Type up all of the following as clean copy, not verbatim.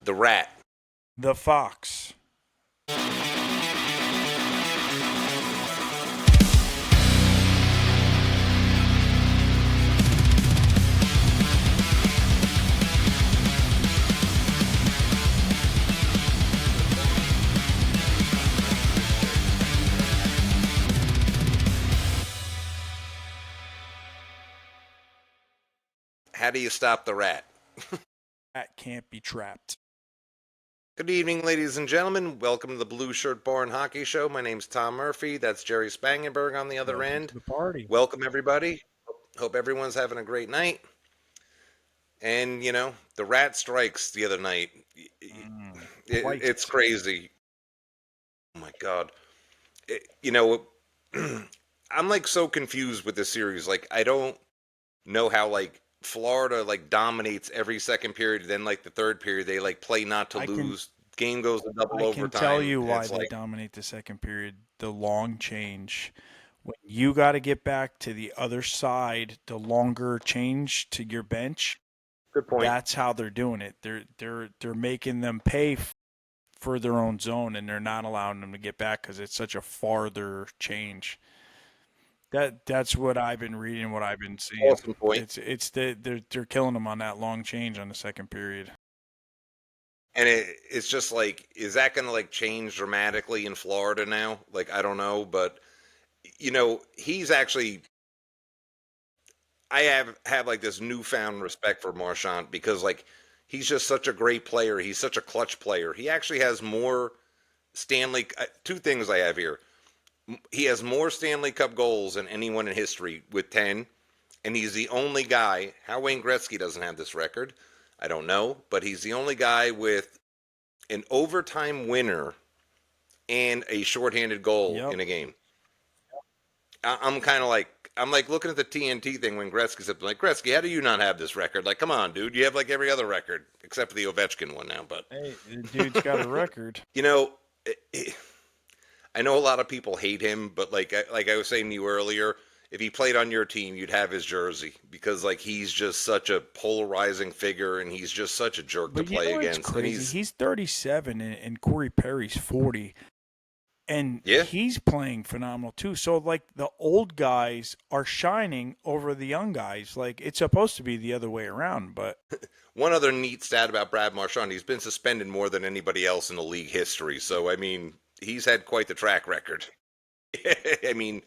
The rat. The fox. How do you stop the rat? That can't be trapped. Good evening, ladies and gentlemen. Welcome to the Blueshirt Bar and Hockey Show. My name's Tom Murphy. That's Jerry Spangenberg on the other Welcome end. to the party. Welcome, everybody. Hope everyone's having a great night. And, you know, the rat strikes the other night. It's crazy. Oh, my God. I'm, like, so confused with this series. Like, I don't know how, like, Florida, like, dominates every second period. Then, like, the third period, they, like, play not to lose. Game goes to double overtime. I can tell you why it's they like, dominate the second period. The long change. When you got to get back to the other side, the longer change to your bench. Good point. That's how they're doing it. They're making them pay for their own zone, and they're not allowing them to get back because it's such a farther change. That's what I've been reading, what I've been seeing. Awesome point. They're killing them on that long change on the second period. And it's just like, is that going to like change dramatically in Florida now? Like, I don't know, but you know, he's actually, I have like this newfound respect for Marchand because like he's just such a great player. He's such a clutch player. He actually has more two things I have here. He has more Stanley Cup goals than anyone in history with 10, and he's the only guy. How Wayne Gretzky doesn't have this record, I don't know, but he's the only guy with an overtime winner and a shorthanded goal in a game. I'm kind of like, I'm like looking at the TNT thing when Gretzky said, like, Gretzky, how do you not have this record? Like, come on, dude. You have like every other record except for the Ovechkin one now. But hey, the dude's got a record. You know, I know a lot of people hate him, but like I was saying to you earlier, if he played on your team, you'd have his jersey because like he's just such a polarizing figure and he's just such a jerk to play against. It's crazy. He's 37 and Corey Perry's 40. And he's playing phenomenal too. So like the old guys are shining over the young guys. Like it's supposed to be the other way around, but one other neat stat about Brad Marchand, he's been suspended more than anybody else in the league history. So I mean, he's had quite the track record. I mean,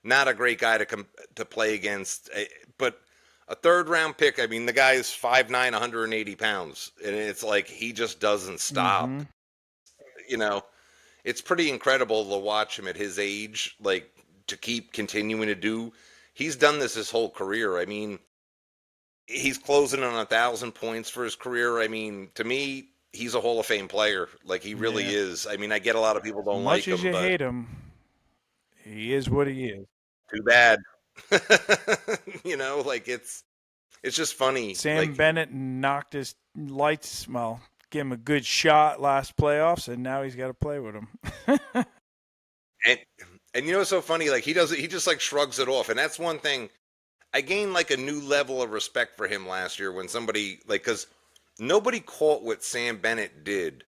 not a great guy to play against, but a third round pick. I mean, the guy is 5'9", 180 pounds, and it's like he just doesn't stop. Mm-hmm. You know, it's pretty incredible to watch him at his age, like to keep continuing to do. He's done this his whole career. I mean, he's closing on 1,000 points for his career. I mean, to me, he's a Hall of Fame player. Like he really is. I mean, I get a lot of people don't like him. Much as you hate him, he is what he is. Too bad. You know, like it's just funny. Sam Bennett knocked his lights. Well, gave him a good shot last playoffs, and now he's got to play with him. and you know what's so funny? Like he just like shrugs it off, and that's one thing. I gained like a new level of respect for him last year when somebody like because nobody caught what Sam Bennett did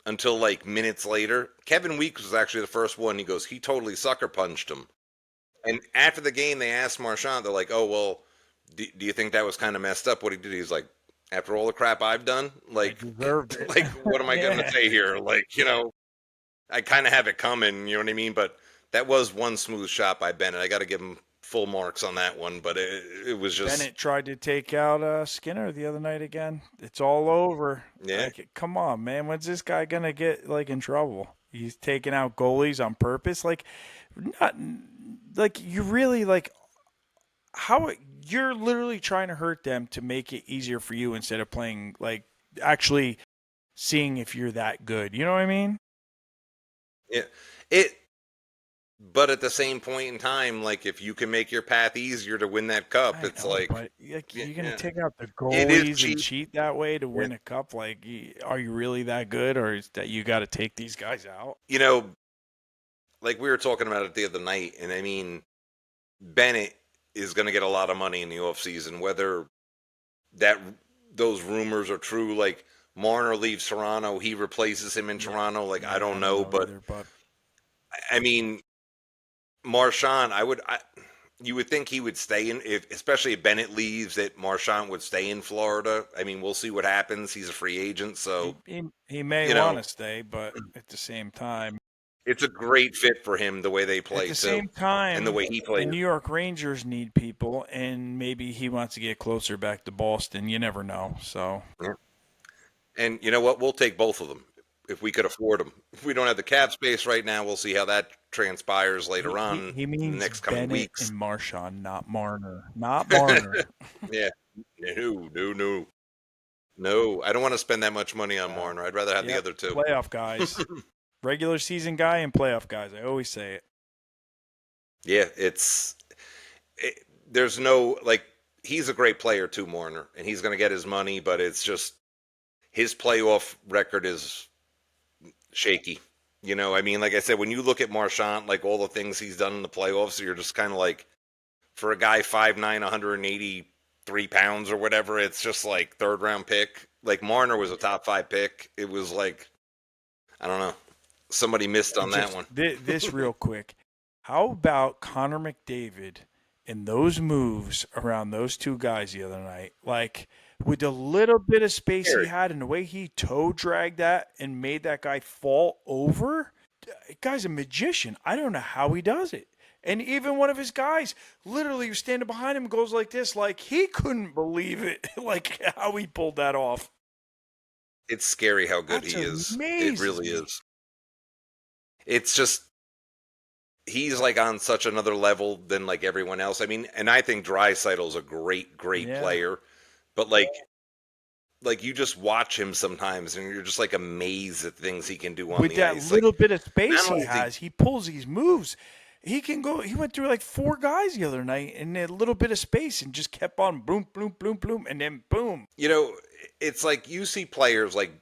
until like minutes later. Kevin Weeks was actually the first one. He goes, he totally sucker punched him. And after the game, they asked Marchand, they're like, oh, well, do you think that was kind of messed up what he did? He's like, after all the crap I've done, like, like what am I going to say here? Like, you know, I kind of have it coming, you know what I mean? But that was one smooth shot by Bennett. I got to give him full marks on that one, but it was just... Bennett tried to take out Skinner the other night again. It's all over. Yeah. Like, come on, man. When's this guy going to get, like, in trouble? He's taking out goalies on purpose. Like, not... Like, you really, like, how you're literally trying to hurt them to make it easier for you instead of playing, like, actually seeing if you're that good. You know what I mean? Yeah. But at the same point in time, like, if you can make your path easier to win that cup, it's like... But, like, you're going to take out the goalies and cheat that way to win a cup? Like, are you really that good, or is that you got to take these guys out? You know... Like we were talking about it the other night, and I mean, Bennett is going to get a lot of money in the offseason, whether those rumors are true. Like Marner leaves Toronto, he replaces him in Toronto. Like, I Yeah, don't I don't know, know but either, but I mean, Marchand, you would think he would stay in, if especially if Bennett leaves, that Marchand would stay in Florida. I mean, we'll see what happens. He's a free agent, he so he, he may you want know, to stay, but at the same time, it's a great fit for him the way they at play the too, same and the time, way he the plays. New York Rangers need people, and maybe he wants to get closer back to Boston. You never know. So Yeah. And you know what? We'll take both of them if we could afford them. If we don't have the cap space right now, we'll see how that transpires he later he, on he in the means next coming Bennett weeks. and Marchand, not Marner, not Marner. Yeah. No, no, no. No, I don't want to spend that much money on Yeah. Marner. I'd rather have the Yep. other two. Playoff guys, regular season guy, and playoff guys. I always say it. Yeah, there's no like he's a great player too, Marner, and he's going to get his money, but it's just his playoff record is shaky. You know, I mean, like I said, when you look at Marchand, like all the things he's done in the playoffs, you're just kind of like, for a guy 5'9", 183 pounds or whatever, it's just like third round pick. Like Marner was a top five pick. It was like, I don't know, somebody missed on that Just one. this real quick. How about Connor McDavid and those moves around those two guys the other night? Like with the little bit of space he Scary. had and the way he toe dragged that and made that guy fall over. The guy's a magician. I don't know how he does it. And even one of his guys literally was standing behind him and goes like this, like he couldn't believe it, like how he pulled that off. It's scary how good That he just is. It amazes really me. is. It's just he's like on such another level than like everyone else. I mean, and I think Draisaitl's a great, great Yeah. player, but like you just watch him sometimes and you're just like amazed at things he can do on With the that ice. Like little bit of space not he only is he has, he pulls these moves. He can go. He went through like four guys the other night in a little bit of space and just kept on boom, boom, boom, boom, and then boom. you know, it's like you see players like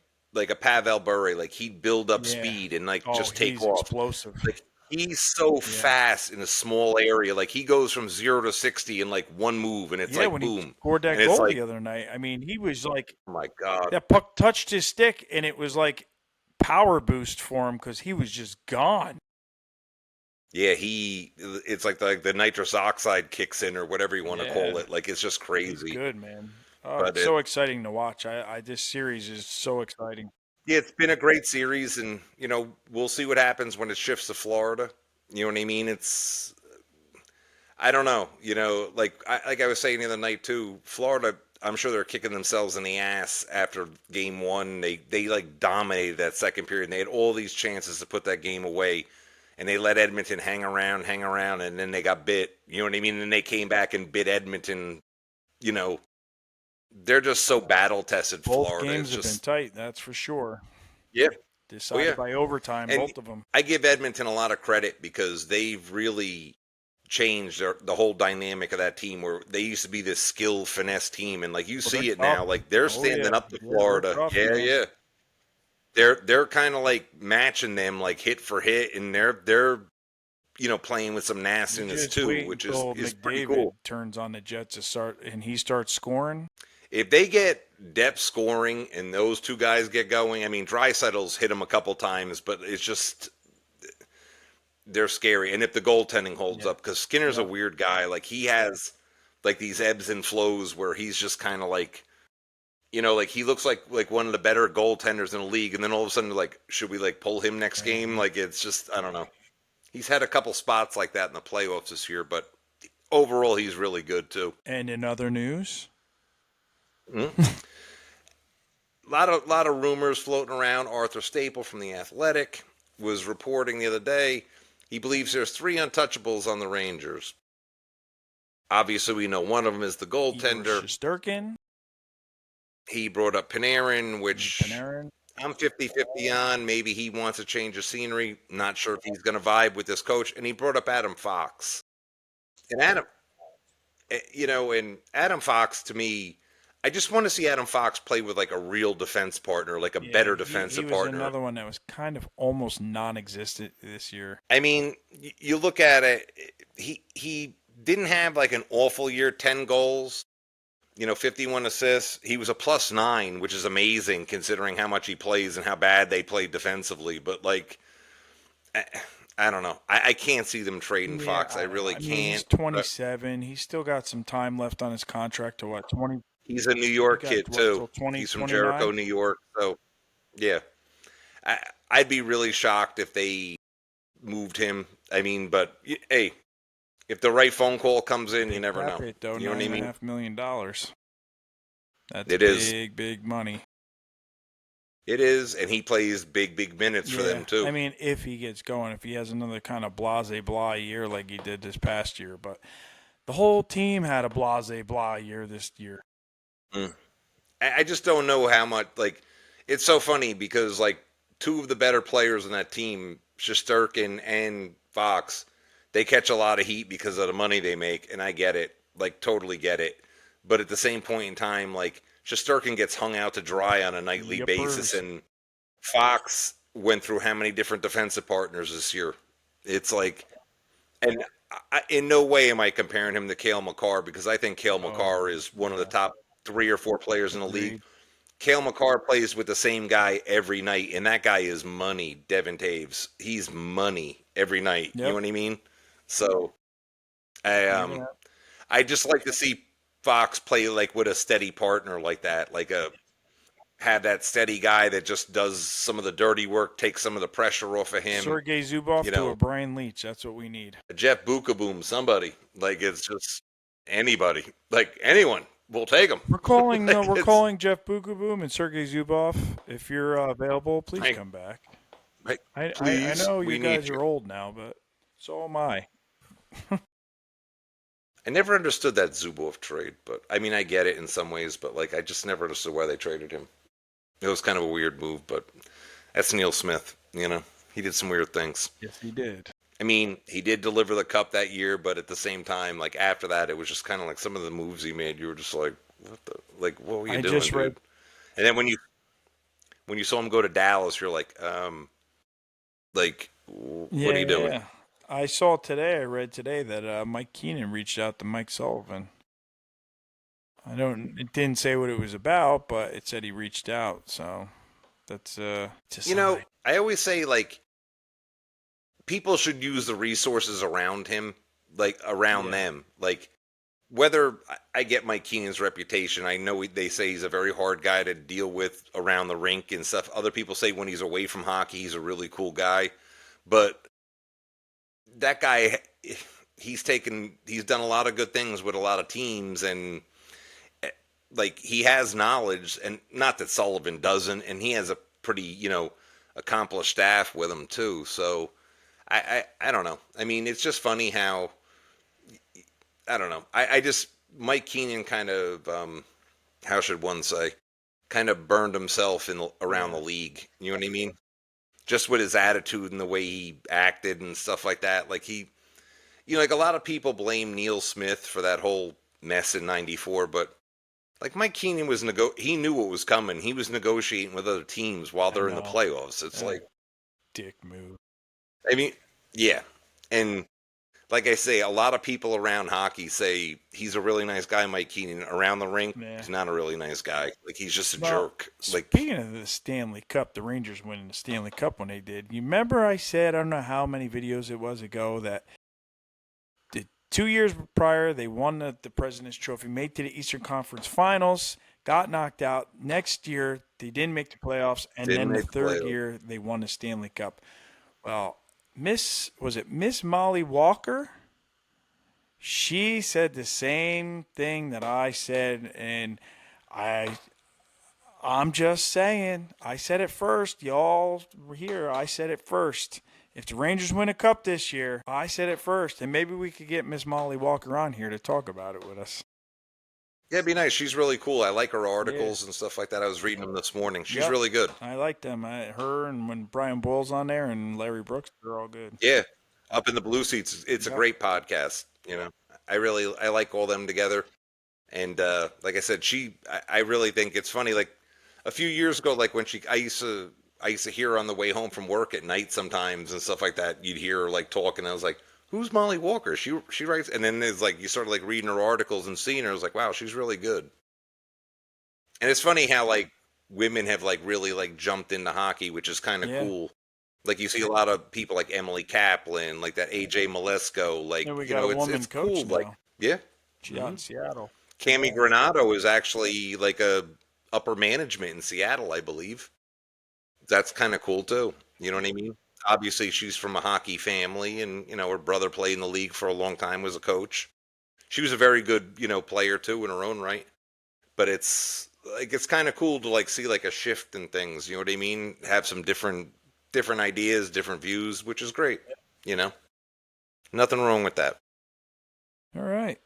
a Pavel Bure, like he'd build up Yeah. speed and like Oh, just take he's off. explosive. Like he's so Yeah. fast in a small area. Like he goes from 0 to 60 in like one move, and it's Yeah, like when he boom, scored that and it's goal like, the other night, I mean, he was like oh my god, that puck touched his stick, and it was like power boost for him because he was just gone. yeah, it's like the nitrous oxide kicks in or whatever you want to call Yeah, it. Like it's just he's crazy. good, man. Oh, But it's it so exciting to watch. This series is so exciting. Yeah, it's been a great series, and we'll see what happens when it shifts to Florida. You know what I mean? I don't know. Like I was saying the other night too. Florida, I'm sure they're kicking themselves in the ass after game one. They like dominated that second period. And they had all these chances to put that game away, and they let Edmonton hang around, and then they got bit. You know what I mean? And then they came back and bit Edmonton. You know, they're just so battle tested. Both Florida. games It's have been just tight, that's for sure. yeah. Oh Decided yeah. by overtime, And both of them. I give Edmonton a lot of credit because they've really changed the whole dynamic of that team where they used to be this skill finesse team, and like you Well, they're see it tough. now, like they're Oh yeah, standing up to yeah, they're Florida. tough, Yeah, man. yeah. They're kind of like matching them like hit for hit, and they're playing with some You nastiness just too, wait which until is pretty McDavid cool. turns on the Jets to start, and he starts scoring. If they get depth scoring and those two guys get going, I mean, Draisaitl's hit them a couple times, but it's just they're scary. And if the goaltending holds Yeah, up, because Skinner's a yeah. weird guy, like he has like these ebbs and flows where he's just kind of like, like he looks like one of the better goaltenders in the league, and then all of a sudden, like, should we like pull him next game? And Like it's just I don't know. He's had a couple spots like that in the playoffs this year, but overall he's really good too. and in other news, Mm. A lot of rumors floating around. Arthur Staple from the Athletic was reporting the other day he believes there's three untouchables on the Rangers. Obviously, we know one of them is the Igor goaltender. Shesterkin He brought up Panarin, and which Panarin. I'm 50-50 on. Maybe he wants a change of scenery. Not sure if he's going to vibe with this coach. And he brought up Adam Fox. And and Adam Fox to me, I just want to see Adam Fox play with like a real defense partner, like a Yeah, better he defensive was partner. another one that was kind of almost non-existent this year. I mean, you look at it, he didn't have like an awful year, 10 goals, 51 assists. He was a +9, which is amazing considering how much he plays and how bad they play defensively. But like, I, I don't know. I can't see them trading Yeah, Fox. I I don't know. really I mean, he's can't. But 27. He's still got some time left on his contract to what, 20? he's a New He York got kid what, too. till He's from Jericho, 2029? New York. So yeah, I, I'd be really shocked if they moved him. I mean, but hey, if the right phone call comes in, you Big never cap know. hit, though, You know what nine I and a mean? half million dollars. That's It is. big, big money. It is, and he plays big, big minutes for Yeah, them too. I mean, if he gets going, if he has another kind of blase blah year like he did this past year, but the whole team had a blase blah year this year. Mm. I just don't know how much. Like, it's so funny because like two of the better players on that team, Shesterkin and Fox, they catch a lot of heat because of the money they make, and I get it, like totally get it. But at the same point in time, like Shesterkin gets hung out to dry on a nightly basis, Yippers. and Fox went through how many different defensive partners this year? It's like, and in no way am I comparing him to Cale Makar because I think Cale Oh, Makar is one of the yeah, top 3 or 4 players in the league. agreed. Cale Makar plays with the same guy every night, and that guy is money. Devin Taves, he's money every night. You know Yep. what I mean? So I Yeah. I just like to see Fox play like with a steady partner like that, like a have that steady guy that just does some of the dirty work, takes some of the pressure off of him. Sergey You Zubov to a know, Brian Leach. That's what we need. a Jeff Bukaboom, somebody like it's just anybody, like anyone, we'll take him. We're Like it's calling Jeff Bukaboom and Sergey Zubov. If you're available, please like, come back. like, I please, know you we need guys you. are old now, but so am I. I never understood that Zubov trade, but I mean, I get it in some ways, but like, I just never understood why they traded him. It was kind of a weird move, but that's Neil Smith. He did some weird things. Yes, he did. I mean, he did deliver the cup that year, but at the same time, like after that, it was just kind of like some of the moves he made. You were just like, what were you I doing, just read. dude? And then when you saw him go to Dallas, you're like, what are Yeah, you doing? yeah. I saw today. I read today that Mike Keenan reached out to Mike Sullivan. I don't. It didn't say what it was about, but it said he reached out. So that's it's a sign. I always say like people should use the resources around him, like around Yeah. them. Like whether I get Mike Keenan's reputation, I know they say he's a very hard guy to deal with around the rink and stuff. Other people say when he's away from hockey, he's a really cool guy. But that guy, he's done a lot of good things with a lot of teams, and like he has knowledge, and not that Sullivan doesn't, and he has a pretty accomplished staff with him too. So I don't know. I mean, it's just funny how I don't know. I just Mike Keenan kind of how should one say kind of burned himself in around the Yeah. league. You know what I mean? Just with his attitude and the way he acted and stuff like that. Like like a lot of people blame Neil Smith for that whole mess in '94, but like Mike Keenan he knew what was coming. He was negotiating with other teams while I they're in the know. playoffs. It's Uh, like, Dick move. I mean, yeah, and like I say, a lot of people around hockey say he's a really nice guy, Mike Keenan. Around the rink, Yeah. he's not a really nice guy. Like he's just a Well, jerk. Like speaking of the Stanley Cup, the Rangers winning the Stanley Cup when they did. You remember I said I don't know how many videos it was ago that the 2 years prior they won the President's Trophy, made to the Eastern Conference Finals, got knocked out. Next year they didn't make the playoffs, and didn't then the make the third playoffs. year they won the Stanley Cup. Well, Miss Molly Walker? She said the same thing that I said, and I I'm just saying. I said it first. Y'all were here. I said it first. If the Rangers win a cup this year, I said it first. And maybe we could get Miss Molly Walker on here to talk about it with us. Yeah, it'd be nice. She's really cool. I like her Yeah. articles and stuff like that. I was reading them this morning. She's Yep. really good. I like them. Her and when Brian Boyle's on there and Larry Brooks, they're all good. Yeah, up in the blue seats. It's a Yep. great podcast. I like all them together. And like I said, I really think it's funny. Like a few years ago, like when I used to hear her on the way home from work at night sometimes and stuff like that. You'd hear her like talking. I was like, "Who's Molly Walker?" She writes, and then there's like you started like reading her articles and seeing her. I was like, "Wow, she's really good." And it's funny how like women have like really like jumped into hockey, which is kind of Yeah. cool. Like you see a lot of people like Emily Kaplan, like that AJ Malesko, like And we you got a know, woman it's cool. coach Like now. yeah, She's out in Seattle. Cami Granado is actually like a upper management in Seattle, I believe. That's kind of cool too. You know what I mean? Obviously, she's from a hockey family, and you know her brother played in the league for a long time, was a coach. She was a very good, you know, player too in her own right. But it's like it's kind of cool to like see like a shift in things. You know what I mean? Have some different ideas, different views, which is great. You know, nothing wrong with that. All right.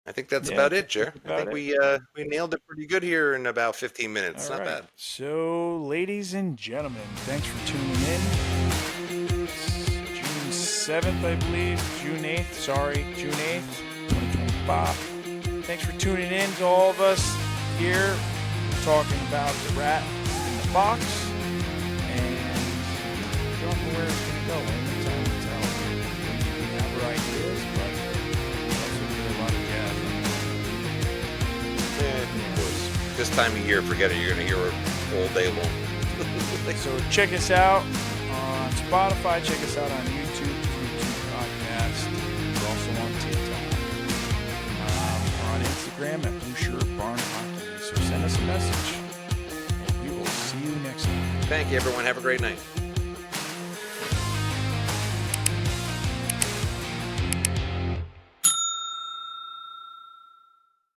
I think that's Yeah, I about think it, that's Jer. I about think it. we nailed it pretty good here in about 15 All minutes. Not right. bad. So, ladies and gentlemen, thanks for tuning in. It's June 7th, I believe. June 8th. Sorry, June 8th, 2025. Thanks for tuning in to all of us here talking about the rat in the box. And we don't know where it's going to go. Only time will tell. We have our ideas, but we also get a lot of jazz. Of course. This time of year, forget it. You're gonna hear it all day long. So check us out on Spotify. Check us out on YouTube Podcast. We're also on TikTok. We're on Instagram at Blueshirt Barn Hockey. So send us a message, and we will see you next time. Thank you, everyone. Have a great night.